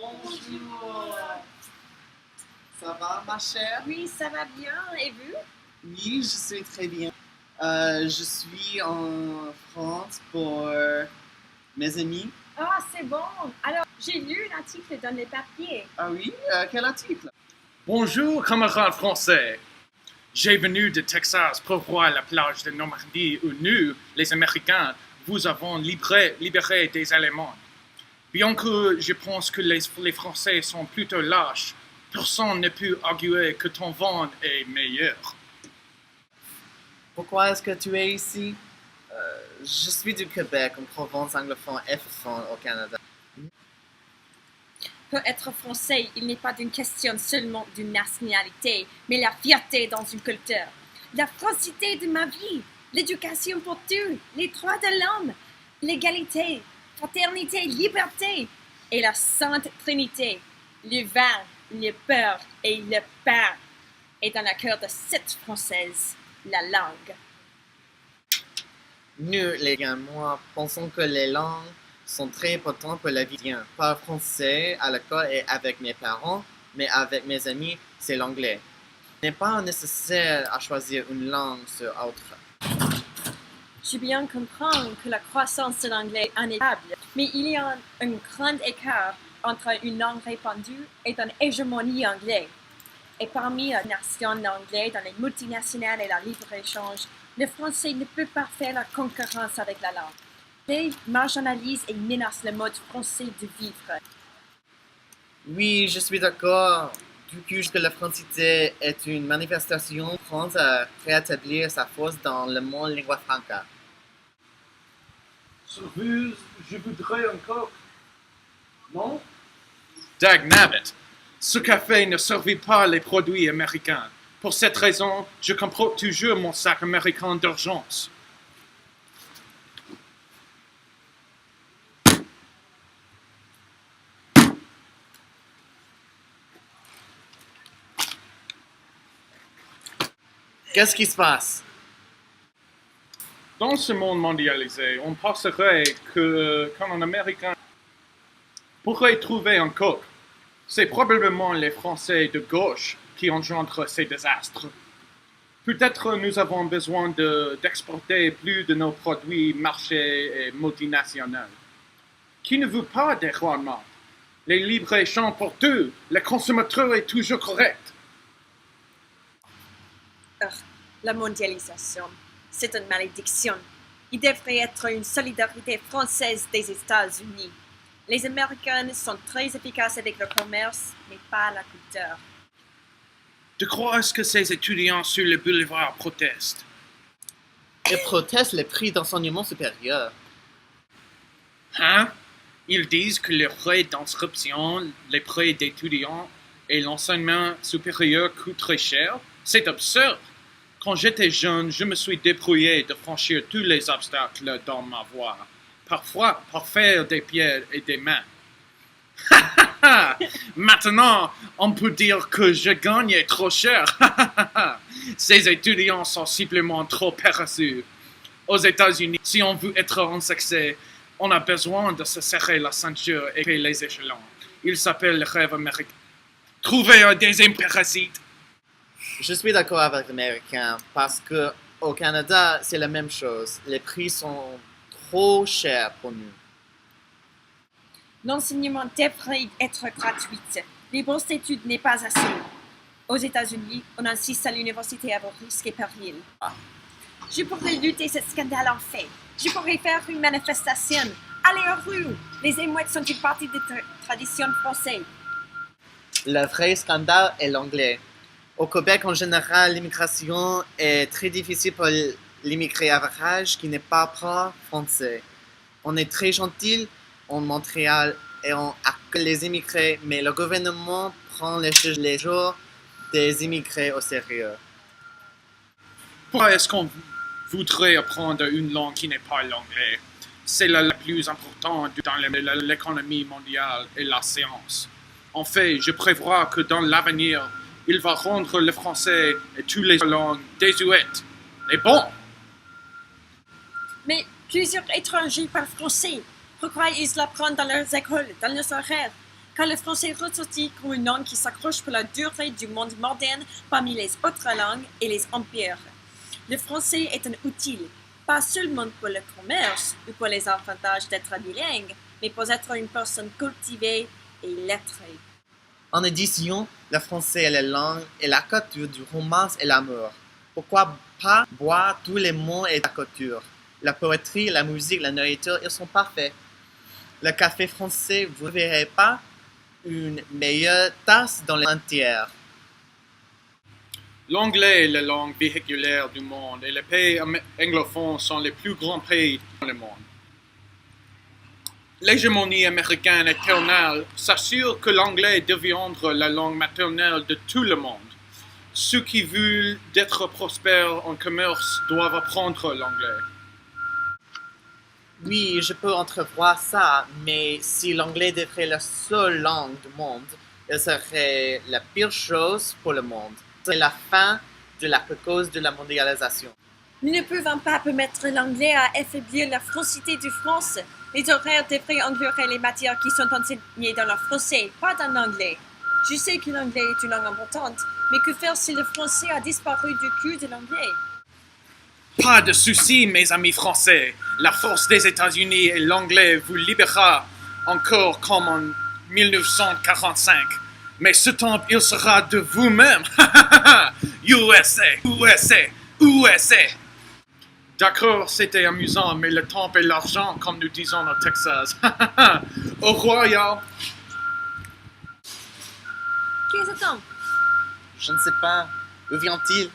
Bonjour. Ça va, ma chère? Oui, ça va bien. Et vous? Oui, je suis très bien. Je suis en France pour mes amis. Ah, c'est bon. Alors, j'ai lu l'article dans les papiers. Ah oui? Quel article? Bonjour, camarades français. J'ai venu de Texas pour voir la plage de Normandie où nous, les Américains, vous avons libéré des Allemands. Bien que je pense que les Français sont plutôt lâches, personne ne peut arguer que ton vent est meilleur. Pourquoi est-ce que tu es ici? Je suis du Québec, en Provence anglophone et francophone au Canada. Pour être français, il n'est pas une question seulement d'une nationalité, mais la fierté dans une culture. La francité de ma vie, l'éducation pour tous, les droits de l'homme, l'égalité, fraternité, liberté et la Sainte Trinité, le vin, le beurre et le pain. Et dans le cœur de cette Française, la langue. Nous, les gars, moi, pensons que les langues sont très importantes pour la vie. Je parle français à l'école et avec mes parents, mais avec mes amis, c'est l'anglais. Il n'est pas nécessaire à choisir une langue sur autre. Je bien comprends que la croissance de l'anglais est inévitable, mais il y a un grand écart entre une langue répandue et une hégémonie anglaise. Et parmi les nations anglaises dans les multinationales et la libre-échange, le français ne peut pas faire la concurrence avec la langue. Il marginalise et menace le mode français de vivre. Oui, je suis d'accord. Du coup, que la francité est une manifestation de France à rétablir sa force dans le monde lingua franca. Serveuse, je voudrais encore. Non? Dagnabbit, ce café ne servit pas les produits américains. Pour cette raison, je comporte toujours mon sac américain d'urgence. Qu'est-ce qui se passe? Dans ce monde mondialisé, on penserait que quand un Américain pourrait trouver un coq, c'est probablement les Français de gauche qui engendrent ces désastres. Peut-être nous avons besoin d'exporter plus de nos produits marchés et multinationaux. Qui ne veut pas des rendements? Les libres-échanges pour tous, le consommateur est toujours correct. La mondialisation, c'est une malédiction. Il devrait être une solidarité française des États-Unis. Les Américains sont très efficaces avec le commerce, mais pas la culture. De quoi est-ce que ces étudiants sur le boulevard protestent? Ils protestent les prix d'enseignement supérieur. Hein? Ils disent que les frais d'inscription, les prêts d'étudiants et l'enseignement supérieur coûtent très cher? C'est absurde! Quand j'étais jeune, je me suis débrouillé de franchir tous les obstacles dans ma voie, parfois par faire des pieds et des mains. Maintenant, on peut dire que je gagnais trop cher. Ces étudiants sont simplement trop paresseux. Aux États-Unis, si on veut être un succès, on a besoin de se serrer la ceinture et les échelons. Il s'appelle le rêve américain. Trouver un deuxième parasite. Je suis d'accord avec l'Américain parce que au Canada, c'est la même chose. Les prix sont trop chers pour nous. L'enseignement devrait être gratuit. Les bourses d'études n'est pas assez. Aux États-Unis, on insiste à l'université à vos risques et périls. Je pourrais lutter ce scandale en fait. Je pourrais faire une manifestation. Aller aux rues. Les émeutes sont une partie des traditions françaises. Le vrai scandale est l'anglais. Au Québec, en général, l'immigration est très difficile pour l'immigré average qui n'est pas français. On est très gentil en Montréal et on accueille les immigrés, mais le gouvernement prend les jours des immigrés au sérieux. Pourquoi est-ce qu'on voudrait apprendre une langue qui n'est pas l'anglais? C'est la plus importante dans l'économie mondiale et la science. En fait, je prévois que dans l'avenir, il va rendre le français et toutes les langues désuètes. Et bon! Mais plusieurs étrangers parlent français. Pourquoi ils l'apprennent dans leurs écoles, dans leurs horaires? car le français ressortit comme une langue qui s'accroche pour la durée du monde moderne parmi les autres langues et les empires. Le français est un outil, pas seulement pour le commerce ou pour les avantages d'être bilingue, mais pour être une personne cultivée et lettrée. En addition, le français est la langue et la culture du romance et l'amour. Pourquoi pas boire tous les mots et la culture? La poétrie, la musique, la nourriture, ils sont parfaits. Le café français, vous ne verrez pas une meilleure tasse dans l'entière. L'anglais est la langue véhiculaire du monde et les pays anglophones sont les plus grands pays dans le monde. L'hégémonie américaine éternelle s'assure que l'anglais deviendra la langue maternelle de tout le monde. Ceux qui veulent être prospères en commerce doivent apprendre l'anglais. Oui, je peux entrevoir ça, mais si l'anglais devrait la seule langue du monde, elle serait la pire chose pour le monde. C'est la fin de la cause de la mondialisation. Nous ne pouvons pas permettre l'anglais à affaiblir la francité du France. Les horaires devraient englober les matières qui sont enseignées dans le français, pas dans l'anglais. Je sais que l'anglais est une langue importante, mais que faire si le français a disparu du cul de l'anglais? Pas de souci, mes amis français. La force des États-Unis et l'anglais vous libérera encore comme en 1945. Mais ce temps, il sera de vous-même. USA, USA, USA. D'accord, c'était amusant, mais le temps et l'argent, comme nous disons au Texas. Au royal. Qui est cet homme? Je ne sais pas. Où vient-il?